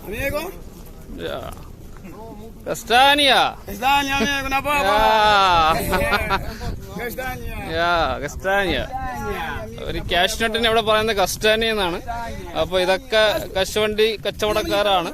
Amigo? Yeah. Castania. Castania, amigo, na boa. Castania. Yeah, Castania. ഒരു കാഷ്നട്ടിന് ഇവിടെ പറയുന്നത് കസ്റ്റാനി എന്നാണ്. അപ്പോൾ ഇതൊക്കെ കശുവണ്ടി കച്ചവടക്കാരാണ്.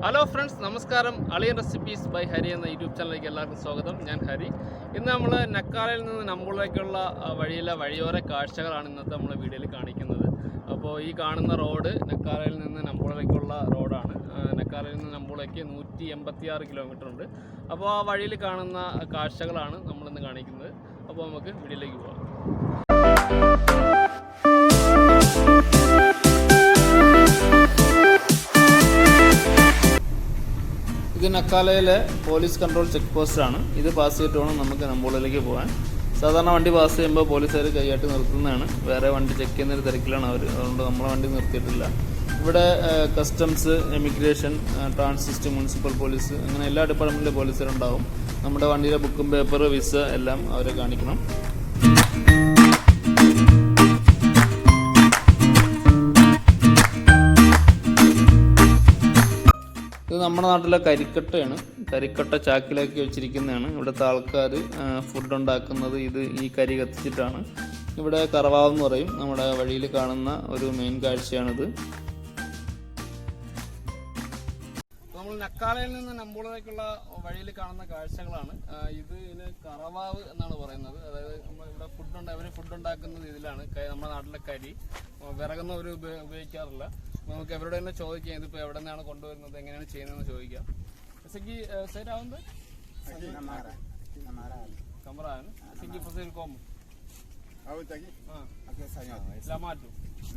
ഹലോ ഫ്രണ്ട്സ്, നമസ്കാരം. അളിയൻ റെസിപ്പീസ് ബൈ ഹരി എന്ന യൂട്യൂബ് ചാനലിലേക്ക് എല്ലാവർക്കും സ്വാഗതം. ഞാൻ ഹരി. ഇന്ന് നമ്മൾ നക്കാലയിൽ നിന്ന് നമ്പുളയിലേക്കുള്ള വഴിയോര കാഴ്ചകളാണ് ഇന്നത്തെ നമ്മുടെ വീഡിയോയിൽ കാണിക്കുന്നത്. അപ്പോൾ ഈ കാണുന്ന റോഡ് നക്കാലയിൽ നിന്ന് നമ്പുളയിലേക്കുള്ള റോഡാണ്. നക്കാലയിൽ നിന്ന് നമ്പുളയ്ക്ക് 186 കിലോമീറ്റർ ഉണ്ട്. അപ്പോൾ ആ വഴിയിൽ കാണുന്ന കാഴ്ചകളാണ് നമ്മളിന്ന് കാണിക്കുന്നത്. അപ്പോൾ നമുക്ക് വീഡിയോയിലേക്ക് പോകാം. ഇത് നക്കാലയിലെ പോലീസ് കൺട്രോൾ ചെക്ക് പോസ്റ്റാണ്. ഇത് പാസ് ചെയ്തിട്ട് വേണം നമുക്ക് നമ്പൂളിലേക്ക് പോകാൻ. സാധാരണ വണ്ടി പാസ് ചെയ്യുമ്പോൾ പോലീസുകാർ കൈയാട്ടി നിർത്തുന്നതാണ്. വേറെ വണ്ടി ചെക്ക് ചെയ്യുന്നൊരു തിരക്കിലാണ് അവർ. അതുകൊണ്ട് നമ്മളെ വണ്ടി നിർത്തിയിട്ടില്ല. ഇവിടെ customs, emigration, transit, municipal police, അങ്ങനെ എല്ലാ ഡിപ്പാർട്ട്മെൻറ്റിലെ പോലീസുകാരുണ്ടാവും. നമ്മുടെ വണ്ടിയിലെ ബുക്കും പേപ്പർ, വിസ എല്ലാം അവരെ കാണിക്കണം. ഇത് നമ്മുടെ നാട്ടിലെ കരിക്കട്ടയാണ്. കരിക്കട്ട ചാക്കിലാക്കി വെച്ചിരിക്കുന്നതാണ്. ഇവിടുത്തെ ആൾക്കാർ ഫുഡ് ഉണ്ടാക്കുന്നത് ഈ കരി കത്തിച്ചിട്ടാണ്. ഇവിടെ കറവാവെന്ന് പറയും. നമ്മുടെ വഴിയിൽ കാണുന്ന ഒരു മെയിൻ കാഴ്ചയാണിത്. നമ്മൾ നക്കാലയിൽ നിന്ന് നമ്പൂളിലേക്കുള്ള വഴിയിൽ കാണുന്ന കാഴ്ചകളാണ്. ഇതിന് കറവാവ് എന്നാണ് പറയുന്നത്. അതായത് നമ്മൾ ഇവിടെ അവർ ഫുഡ് ഉണ്ടാക്കുന്നത് ഇതിലാണ്. നമ്മുടെ നാട്ടിലെ കരി വിറകൊന്നും അവർ ഉപയോഗിക്കാറില്ല. നമുക്ക് അവരോട് തന്നെ ചോദിക്കാം ഇതിപ്പോൾ എവിടെ നിന്നാണ് കൊണ്ടുവരുന്നത്, എങ്ങനെയാണ് ചെയ്യുന്നതെന്ന് ചോദിക്കാം. സെറ്റാവുന്നത് Camarada, sige fazer como? Lamato.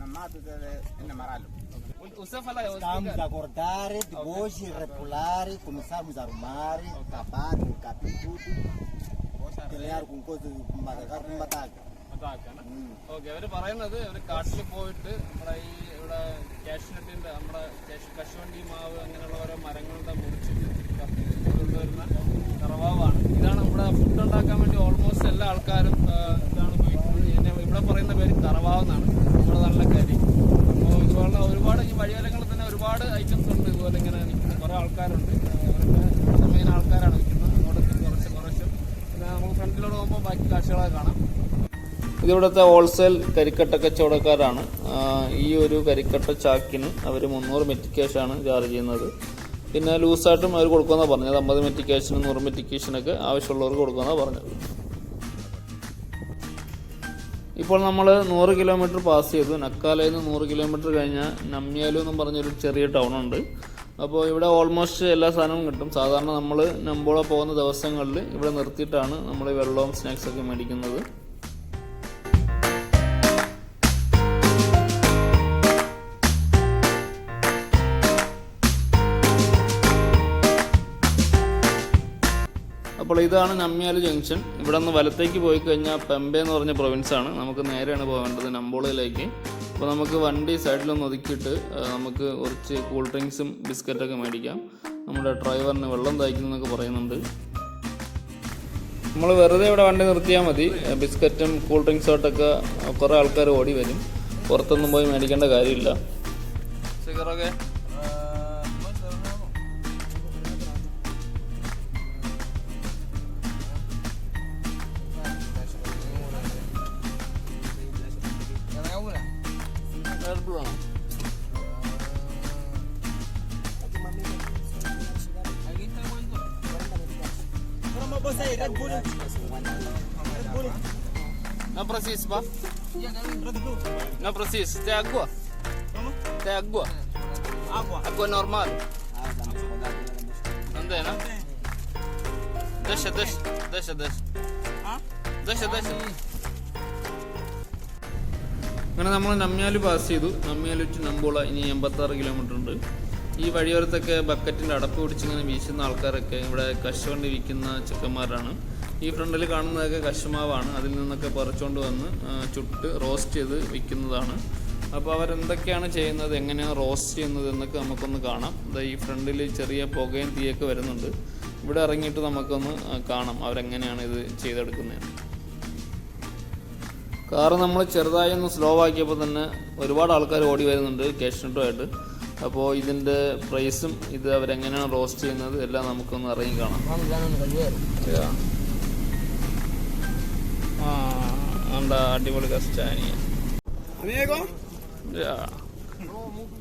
Namato é amarelo. Você fala eu. Estamos a acordar, de hoje repular, começarmos a arrumar, acabar, capir tudo, criar com coisas, matar com batata. Okay, അവർ പറയുന്നത് അവർ കാട്ടിൽ പോയിട്ട് നമ്മുടെ ഇവിടെ കാഷ്നട്ടിൻ്റെ നമ്മുടെ കശുവണ്ടി മാവ് അങ്ങനെയുള്ള ഓരോ മരങ്ങളുടെ മുറിച്ചിട്ട് കൊണ്ടുവരുന്ന കറവാവാണ്. ഇതാണ് നമ്മുടെ ഫുഡ് ഉണ്ടാക്കാൻ വേണ്ടി ഓൾമോസ്റ്റ് എല്ലാ ആൾക്കാരും ഇതാണ് ഉപയോഗിക്കുന്നത്. ഇവിടെ പറയുന്ന പേര് കറവാവെന്നാണ്. നമ്മുടെ നല്ല കരി. അപ്പോൾ ഇതുപോലെ ഒരുപാട് ഈ വഴിയോരങ്ങളിൽ തന്നെ ഒരുപാട് ഐറ്റംസ് ഉണ്ട്. ഇതുപോലെ ഇങ്ങനെ നിൽക്കുന്ന കുറേ ആൾക്കാരുണ്ട്. അവരൊക്കെ മെയിൻ ആൾക്കാരാണ് നിൽക്കുന്നത്. അങ്ങോട്ട് കുറച്ച് പിന്നെ നമുക്ക് ഫ്രണ്ടിലോട്ട് പോകുമ്പോൾ ബാക്കി കാഴ്ചകളൊക്കെ കാണാം. ഇതിവിടുത്തെ ഹോൾസെയിൽ കരിക്കട്ട കച്ചവടക്കാരാണ്. ഈ ഒരു കരിക്കട്ട ചാക്കിന് അവർ 300 മെട്രിക് ക്യാഷാണ് ചാർജ് ചെയ്യുന്നത്. പിന്നെ ലൂസായിട്ടും അവർ കൊടുക്കുമെന്നാണ് പറഞ്ഞത്. 50 മെട്രിക് ക്യാഷിനും 100 മെട്രിക് ക്യാഷിനൊക്കെ ആവശ്യമുള്ളവർക്ക് കൊടുക്കുമെന്നാണ് പറഞ്ഞത്. ഇപ്പോൾ നമ്മൾ 100 കിലോമീറ്റർ പാസ് ചെയ്തു. നക്കാലയിൽ നിന്ന് 100 കിലോമീറ്റർ കഴിഞ്ഞാൽ നമ്യാലു എന്നും പറഞ്ഞൊരു ചെറിയ ടൗണുണ്ട്. അപ്പോൾ ഇവിടെ ഓൾമോസ്റ്റ് എല്ലാ സാധനവും കിട്ടും. സാധാരണ നമ്മൾ നമ്പോള പോകുന്ന ദിവസങ്ങളിൽ ഇവിടെ നിർത്തിയിട്ടാണ് നമ്മൾ വെള്ളവും സ്നാക്സൊക്കെ മേടിക്കുന്നത്. അപ്പോൾ ഇതാണ് നമ്യാലു ജംഗ്ഷൻ. ഇവിടെ നിന്ന് വലത്തേക്ക് പോയി കഴിഞ്ഞാൽ പെമ്പെ എന്ന് പറഞ്ഞ പ്രൊവിൻസാണ്. നമുക്ക് നേരെയാണ് പോകേണ്ടത് നമ്പോളയിലേക്ക്. അപ്പോൾ നമുക്ക് വണ്ടി സൈഡിലൊന്ന് ഒതുക്കിയിട്ട് നമുക്ക് കുറച്ച് കൂൾ ഡ്രിങ്ക്സും ബിസ്ക്കറ്റൊക്കെ മേടിക്കാം. നമ്മുടെ ഡ്രൈവറിന് വെള്ളം തയ്ക്കുന്നതൊക്കെ പറയുന്നുണ്ട്. നമ്മൾ വെറുതെ ഇവിടെ വണ്ടി നിർത്തിയാൽ മതി. ബിസ്ക്കറ്റും കൂൾ ഡ്രിങ്ക്സോട്ടൊക്കെ കുറേ ആൾക്കാർ ഓടി വരും. പുറത്തൊന്നും പോയി മേടിക്കേണ്ട കാര്യമില്ല. സിഗറൊക്കെ Não precisa, pá? Não precisa. Tem água? Tem água? Água normal? Não tem, não? Deixa. അങ്ങനെ നമ്മൾ നമ്യാലു പാസ് ചെയ്തു. നമ്യാലു ടു നമ്പോള ഇനി 86 കിലോമീറ്റർ ഉണ്ട്. ഈ വഴിയോരത്തൊക്കെ ബക്കറ്റിൻ്റെ അടപ്പ് പിടിച്ചിങ്ങനെ വീശുന്ന ആൾക്കാരൊക്കെ ഇവിടെ കശുവണ്ടി വിൽക്കുന്ന ചെക്കന്മാരാണ്. ഈ ഫ്രണ്ടിൽ കാണുന്നതൊക്കെ കശുമാവാണ്. അതിൽ നിന്നൊക്കെ പറിച്ചുകൊണ്ട് വന്ന് ചുട്ട് റോസ്റ്റ് ചെയ്ത് വിൽക്കുന്നതാണ്. അപ്പോൾ അവരെന്തൊക്കെയാണ് ചെയ്യുന്നത്, എങ്ങനെയാണ് റോസ്റ്റ് ചെയ്യുന്നത് എന്നൊക്കെ നമുക്കൊന്ന് കാണാം. ഈ ഫ്രണ്ടിൽ ചെറിയ പുകയും തീയൊക്കെ വരുന്നുണ്ട്. ഇവിടെ ഇറങ്ങിയിട്ട് നമുക്കൊന്ന് കാണാം അവരെങ്ങനെയാണ് ഇത് ചെയ്തെടുക്കുന്നത്. കാറ് നമ്മൾ ചെറുതായി ഒന്ന് സ്ലോ ആക്കിയപ്പോൾ തന്നെ ഒരുപാട് ആൾക്കാർ ഓടി വരുന്നുണ്ട് കാഷ്നട്ടുമായിട്ട്. അപ്പോൾ ഇതിൻ്റെ പ്രൈസും ഇത് അവരെങ്ങനെയാണ് റോസ്റ്റ് ചെയ്യുന്നത് എല്ലാം നമുക്കൊന്ന് ഇറങ്ങി കാണാം. അടിപൊളി കസ്റ്റാനിയ.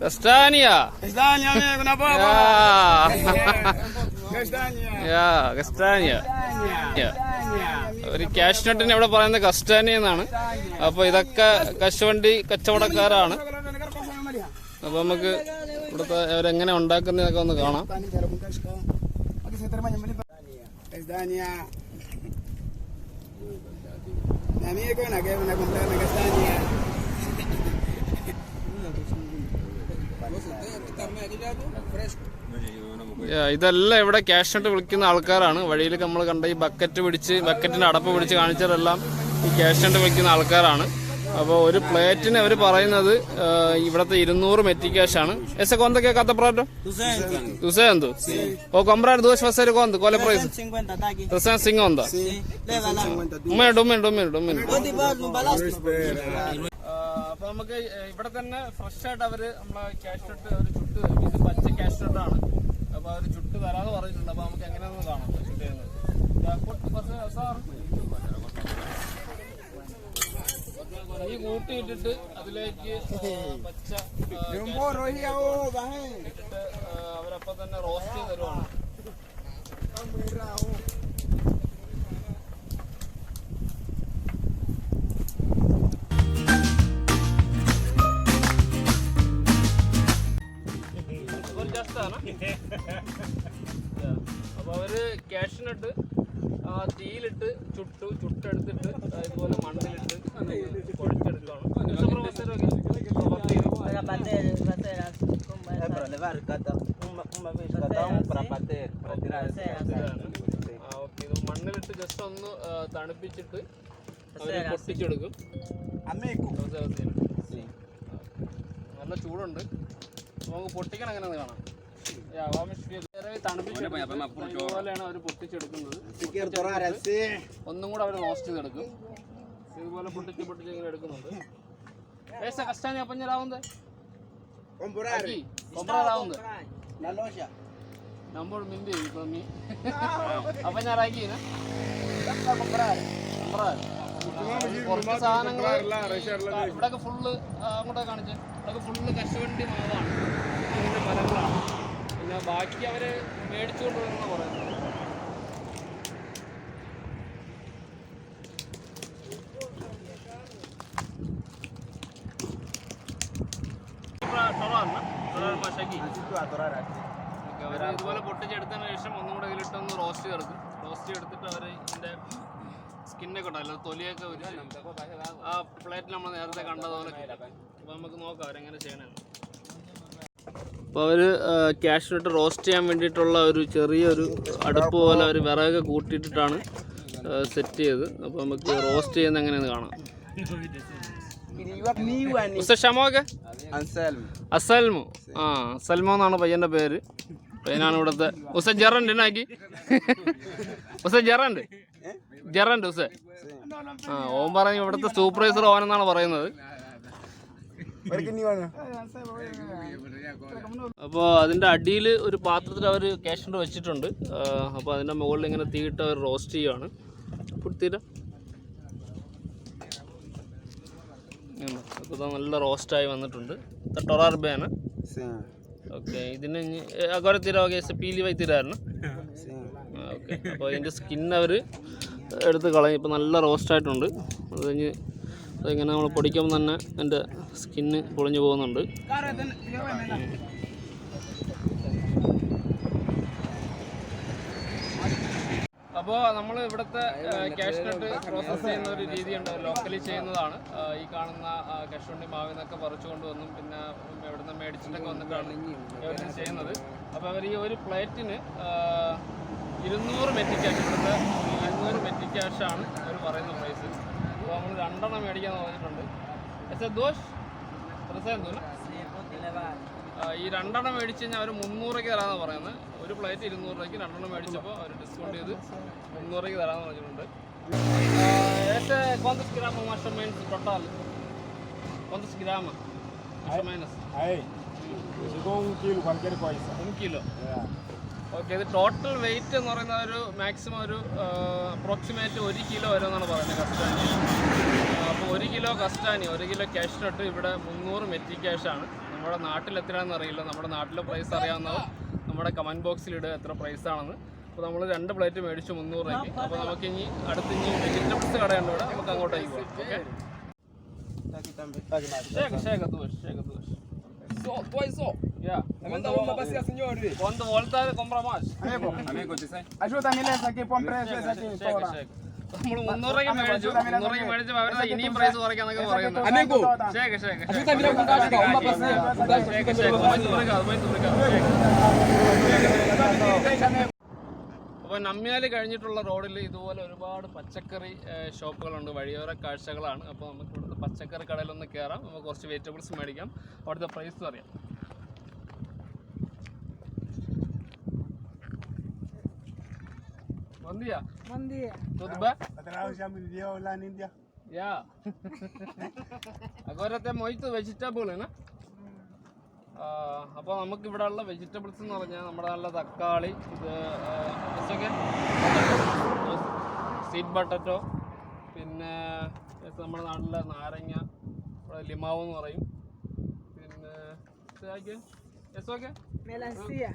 Castaña. Castaña, amigo, una papa. Castaña. ഒരു കാഷ്നട്ടിന് ഇവിടെ പറയുന്നത് കസ്റ്റാനി എന്നാണ്. അപ്പൊ ഇതൊക്കെ കശുവണ്ടി കച്ചവടക്കാരാണ്. അപ്പൊ നമുക്ക് ഇവിടുത്തെ അവരെങ്ങനെ ഉണ്ടാക്കുന്നതൊക്കെ ഒന്ന് കാണാം. ഇതെല്ലാം ഇവിടെ കാഷ്നട്ട് വിളിക്കുന്ന ആൾക്കാരാണ്. വഴിയിൽ നമ്മൾ കണ്ട ഈ ബക്കറ്റിന്റെ അടപ്പ് പിടിച്ച് കാണിച്ചതെല്ലാം ഈ കാഷ്നട്ട് വിളിക്കുന്ന ആൾക്കാരാണ്. അപ്പോൾ ഒരു പ്ലേറ്റിന് അവർ പറയുന്നത് ഇവിടുത്തെ 200 മെറ്റിക്കാഷാണ്. Ese cuánto que cada prato? 200. O comprar dos va a ser cuánto? ¿Cuál es el precio? 350. Un minuto. അപ്പൊ നമുക്ക് ഇവിടെ തന്നെ ഫ്രഷ് ആയിട്ട് അവര് നമ്മളെ കാഷ്നട്ട് അവര് ചുട്ട് ഇത് പച്ച കാഷ്നട്ടാണ്. അപ്പൊ അവര് ചുട്ട് തരാന്ന് പറഞ്ഞിട്ടുണ്ട്. അപ്പൊ നമുക്ക് എങ്ങനെയാണെന്ന് കാണാം ചുട്ട് ചെയ്യുന്നത്. ഈ കൂട്ടിയിട്ടിട്ട് അതിലേക്ക് പച്ച ഇട്ടിട്ട് അവരപ്പം തന്നെ റോസ്റ്റ് ചെയ്ത് തരുവാണ്. അപ്പൊ അവര് കാഷ്നട്ട് തീയിലിട്ട് ചുട്ടെടുത്തിട്ട് ഇതുപോലെ മണ്ണിലിട്ട് പൊടിച്ചെടുക്കണം. ഇത് മണ്ണിലിട്ട് ജസ്റ്റ് ഒന്ന് തണുപ്പിച്ചിട്ട് അവര് പൊട്ടിച്ചെടുക്കും. നല്ല ചൂടുണ്ട്. നമുക്ക് പൊട്ടിക്കണം എങ്ങനെയാന്ന് കാണാം. ഇതുപോലെയാണ് അവർ പൊട്ടിച്ചെടുക്കുന്നത്. ഒന്നും കൂടെ അവർ റോസ്റ്റ് ചെയ്തെടുക്കും. ഇതുപോലെ പൊട്ടിച്ച് ഇങ്ങനെ എടുക്കുന്നുണ്ട്. കഷ്ടാനി അപ്പഞ്ഞാവുന്നത് നമ്മൾ മിന്തി അപ്പഞ്ഞാറാക്കി കുറച്ച് സാധനങ്ങൾ ഇവിടെയൊക്കെ ഫുള്ള് അങ്ങോട്ടൊക്കെ കാണിച്ച് ഇവിടെയൊക്കെ ഫുള്ള് കശുവണ്ടി മാവാണ്, ഇതിൻ്റെ മരങ്ങളാണ്. പിന്നെ ബാക്കി അവര് മേടിച്ചുകൊണ്ട് വരുന്ന പറയുന്നത്. അവര് ഇതുപോലെ പൊട്ടിച്ചെടുത്തതിന് ശേഷം ഒന്നും കൂടെ ഇതിലിട്ടൊന്ന് റോസ്റ്റ് ചേർക്കും. റോസ്റ്റ് ചെയ്തെടുത്തിട്ട് അവർ ഇതിൻ്റെ സ്കിന്നൊക്കെ ഉണ്ടല്ലോ, തൊലിയൊക്കെ ഒരു ആ പ്ലേറ്റിൽ നമ്മൾ നേരത്തെ കണ്ടതുപോലെ. അപ്പോൾ നമുക്ക് നോക്കാം അവരെങ്ങനെ ചെയ്യണമെന്ന്. അപ്പോൾ അവർ കാഷ്നട്ട് റോസ്റ്റ് ചെയ്യാൻ വേണ്ടിയിട്ടുള്ള ഒരു ചെറിയൊരു അടുപ്പ് പോലെ അവർ വിറകൊക്കെ കൂട്ടിയിട്ടിട്ടാണ് സെറ്റ് ചെയ്ത്. അപ്പോൾ നമുക്ക് റോസ്റ്റ് ചെയ്യുന്ന എങ്ങനെയെന്ന് കാണാം. അസൽമു, അസൽമോ എന്നാണ് പയ്യൻ്റെ പേര്. പയ്യനാണ് ഇവിടുത്തെ ഉസ ജറണ്ട് എന്നാക്കി ഉസ ജറണ്ട് ഉസ. ഓൻ പറഞ്ഞു ഇവിടുത്തെ സൂപ്പർവൈസർ ഓനെന്നാണ് പറയുന്നത്. അപ്പോൾ അതിൻ്റെ അടിയിൽ ഒരു പാത്രത്തിൽ അവർ കാഷ്നട്ട് വെച്ചിട്ടുണ്ട്. അപ്പോൾ അതിൻ്റെ മുകളിൽ ഇങ്ങനെ തീയിട്ട് അവർ റോസ്റ്റ് ചെയ്യുകയാണ്. പുടുത്തീര അപ്പോൾ നല്ല റോസ്റ്റായി വന്നിട്ടുണ്ട്. ടൊറാർബയാണ്. ഓക്കെ, ഇതിന് അഗോര തീരാകെ പീലി വൈ തീരായിരുന്നു. ഓക്കെ, അപ്പോൾ അതിൻ്റെ സ്കിന്ന് അവർ എടുത്ത് കളയും. ഇപ്പോൾ നല്ല റോസ്റ്റായിട്ടുണ്ട്. അത് കഴിഞ്ഞ് അതിങ്ങനെ നമ്മൾ പൊടിക്കുമ്പോൾ തന്നെ എൻ്റെ സ്കിന്ന് പൊളിഞ്ഞു പോകുന്നുണ്ട്. അപ്പോൾ നമ്മൾ ഇവിടുത്തെ കാഷ്നട്ട് പ്രോസസ്സ് ചെയ്യുന്ന ഒരു രീതിയുണ്ട്, ലോക്കലി ചെയ്യുന്നതാണ്. ഈ കാണുന്ന കശുവണ്ടി മാവിൽ നിന്നൊക്കെ പറിച്ചു കൊണ്ടുവന്നും പിന്നെ ഇവിടുന്ന് മേടിച്ചിട്ടൊക്കെ വന്നിട്ടാണ് ഇവർ ചെയ്യുന്നത്. അപ്പോൾ അവർ ഈ ഒരു പ്ലേറ്റിന് 200 മെറ്റിക്കാഷ്, ഇവിടുത്തെ 200 മെറ്റിക്കാഷാണ് അവർ പറയുന്ന പ്രൈസ്. അപ്പോൾ നമ്മൾ 2 എണ്ണം മേടിക്കാൻ പറഞ്ഞിട്ടുണ്ട്. ദോഷ് ഈ 2 എണ്ണം മേടിച്ച് കഴിഞ്ഞാൽ അവർ 300 രൂപയ്ക്ക് തരാമെന്ന് പറയുന്നത്. ഒരു പ്ലേറ്റ് 200 രൂപയ്ക്ക് 2 എണ്ണം മേടിച്ചപ്പോൾ അവർ ഡിസ്കൗണ്ട് ചെയ്ത് 300 രൂപയ്ക്ക് തരാമെന്ന് പറഞ്ഞിട്ടുണ്ട്. ¿Cuántos gramos más o menos total? ¿Cuántos gramos más o menos? Chegou 1 quilo, qualquer coisa. 1 kilo. Yeah. Okay, ഇത് ടോട്ടൽ വെയിറ്റ് എന്ന് പറയുന്ന ഒരു മാക്സിമം ഒരു അപ്രോക്സിമേറ്റ് 1 കിലോ വരെ എന്നാണ് പറയുന്നത് കസ്റ്റാനി. അപ്പോൾ 1 കിലോ കസ്റ്റാനി, 1 കിലോ കാഷ്നട്ട് ഇവിടെ 300 മെറ്റി ക്യാഷാണ്. നമ്മുടെ നാട്ടിൽ എത്രയാണെന്ന് അറിയില്ല. നമ്മുടെ നാട്ടിലെ പ്രൈസ് അറിയാവുന്നവർ നമ്മുടെ കമൻറ്റ് ബോക്സിൽ ഇടുക എത്ര പ്രൈസാണെന്ന്. അപ്പോൾ നമ്മൾ 2 പ്ലേറ്റ് മേടിച്ചു 300 രൂപയ്ക്ക്. അപ്പോൾ നമുക്ക് ഇനി ഇനി വെജിറ്റബിൾസ് കടയുണ്ട് ഇവിടെ, നമുക്ക് അങ്ങോട്ടേക്ക് പോകാം. Okay, chega duas. Yeah. Quando voltar compra mais. Amigo, ajuda-me nessa aqui, põe preço essa aqui. നമ്മൾ 300 രൂപയ്ക്ക് മേടിച്ചു അവരുടെ ഇനിയും പ്രൈസ് കുറയ്ക്കാന്നൊക്കെ പറയുന്നത്. അപ്പോൾ നമ്മയാൽ കഴിഞ്ഞിട്ടുള്ള റോഡിൽ ഇതുപോലെ ഒരുപാട് പച്ചക്കറി ഷോപ്പുകളുണ്ട്, വഴിയോര കാഴ്ചകളാണ്. അപ്പോൾ നമുക്ക് ഇവിടുത്തെ പച്ചക്കറി കടയിലൊന്ന് കയറാം, നമുക്ക് കുറച്ച് വെജിറ്റബിൾസ് മേടിക്കാം, അവിടുത്തെ പ്രൈസ് അറിയാം. Bom dia. Bom dia. Tudo bem? Atrás já me deu lá na Índia. Yeah. Agora tem muito vegetable, né? അപ്പോൾ നമുക്ക് ഇവിടെ ഉള്ള വെജിറ്റബിൾസ് എന്ന് പറഞ്ഞാൽ നമ്മുടെ നല്ല തക്കാളി, ഇത് സ്വീറ്റ് പൊട്ടറ്റോ, പിന്നെ നമ്മുടെ നാട്ടിലെ നാരങ്ങ, ലിമാവ് എന്ന് പറയും, പിന്നെ Melancia.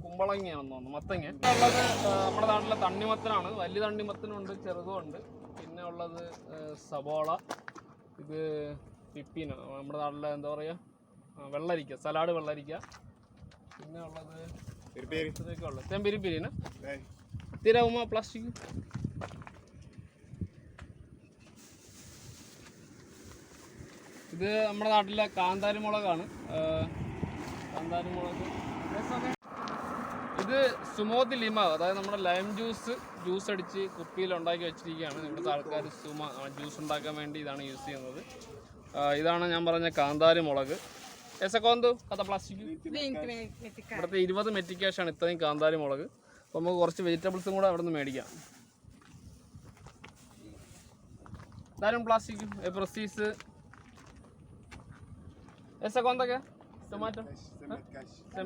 കുമ്പളങ്ങയാണെന്ന് തോന്നുന്നു, മത്തങ്ങ. ഉള്ളത് നമ്മുടെ നാട്ടിലെ തണ്ണിമത്തനാണ്. വലിയ തണ്ണിമത്തനുണ്ട്, ചെറുതുമുണ്ട്. പിന്നെ ഉള്ളത് സബോള, ഇത് പിപ്പിന്, നമ്മുടെ നാട്ടിലെ എന്താ പറയുക, വെള്ളരിക്ക, സലാഡ് വെള്ളരിക്ക. പിന്നെ ഉള്ളത് ഇതൊക്കെ ഉള്ളത് തെമ്പിരിപ്പിരിന് തിരവുമ പ്ലാസ്റ്റിക്. ഇത് നമ്മുടെ നാട്ടിലെ കാന്താരി മുളകാണ്. കാന്താരി മുളക്. ഇത് സുമോദി ലിമാവ്, അതായത് നമ്മുടെ ലൈം ജ്യൂസ് അടിച്ച് കുപ്പിയിൽ ഉണ്ടാക്കി വെച്ചിരിക്കുകയാണ്. ഇവിടുത്തെ ആൾക്കാർ ജ്യൂസ് ഉണ്ടാക്കാൻ വേണ്ടി ഇതാണ് യൂസ് ചെയ്യുന്നത്. ഇതാണ് ഞാൻ പറഞ്ഞ കാന്താരി മുളക്. എസക്കോന്തു കഥ പ്ലാസ്റ്റിക്. ഇവിടുത്തെ 20 മെറ്റി ക്യാഷാണ് ഇത്രയും കാന്താരി മുളക്. അപ്പോൾ നമുക്ക് കുറച്ച് വെജിറ്റബിൾസും കൂടെ അവിടെ നിന്ന് മേടിക്കാം. ഇതാരും പ്ലാസ്റ്റിക് പ്രസീസ്. എസക്കോന്തൊക്കെ ടൊമാറ്റോ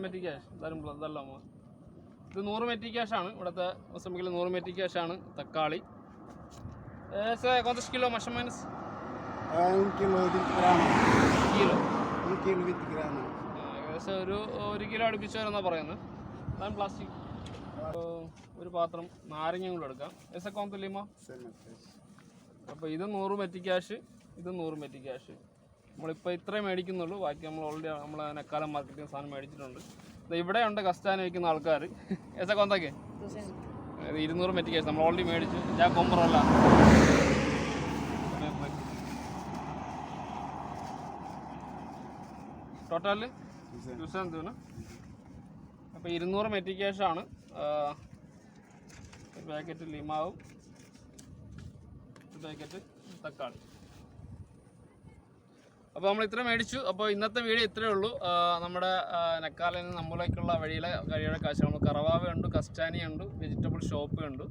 മെറ്റി ക്യാഷ് ഇതാരും ഇതല്ല. ഇത് 100 മെറ്റി ക്യാഷാണ്. ഇവിടുത്തെ മൊസംബിക്കിൽ 100 മെറ്റി ക്യാഷാണ് തക്കാളി. quantos kilos mais ou menos? 1 quilo 20 gramas. Kilo 1 quilo 20 gramas. ഏകദേശം ഒരു 1 കിലോ അടുപ്പിച്ച് വരുമെന്നാണ് പറയുന്നത്. അതാണ് പ്ലാസ്റ്റിക്. ഒരു പാത്രം നാരങ്ങ കൂടെ എടുക്കാം. എസക്കോന്ത് ലിമ. അപ്പോൾ ഇത് 100 മെറ്റി ക്യാഷ്, ഇത് 100 മെറ്റി ക്യാഷ്. നമ്മളിപ്പോൾ ഇത്രയും മേടിക്കുന്നുള്ളൂ. ബാക്കി നമ്മൾ ഓൾറെഡി നമ്മൾ നക്കാലം മാർക്കറ്റിൽ സാധനം മേടിച്ചിട്ടുണ്ട്. ഇവിടെ ഉണ്ട് കസ്റ്റാനി വയ്ക്കുന്ന ആൾക്കാർ. എസക്കോന്തൊക്കെ 200 മെറ്റി ക്യാഷ് നമ്മൾ ഓൾറെഡി മേടിച്ചു. ഞാൻ കൊമ്പറല്ല. ടോട്ടല് 200. അപ്പോൾ 200 മെറ്റി ക്യാഷാണ്. ഒരു പാക്കറ്റ് ലിമാവും, ഒരു പാക്കറ്റ് തക്കാളി. അപ്പോൾ നമ്മൾ ഇത്ര മേടിച്ചു. അപ്പോൾ ഇന്നത്തെ വീഡിയോ ഇത്രയേ ഉള്ളൂ. നമ്മുടെ നക്കാലിൽ നിന്ന് നമ്മളിലേക്കുള്ള വഴിയുടെ കാഴ്ച. നമ്മൾ കറവാവയുണ്ട്, കസ്റ്റാനിയുണ്ട്, വെജിറ്റബിൾ ഷോപ്പ് ഉണ്ട്.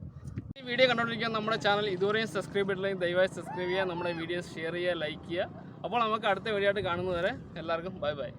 ഈ വീഡിയോ കണ്ടുകൊണ്ടിരിക്കാൻ നമ്മുടെ ചാനൽ ഇതുവരെയും സബ്സ്ക്രൈബ് ചെയ്തില്ലെങ്കിൽ ദയവായി സബ്സ്ക്രൈബ് ചെയ്യുക, നമ്മുടെ വീഡിയോസ് ഷെയർ ചെയ്യുക, ലൈക്ക് ചെയ്യുക. അപ്പോൾ നമുക്ക് അടുത്ത വീഡിയോ ആയിട്ട് കാണുന്നതുവരെ എല്ലാവർക്കും ബൈ ബൈ.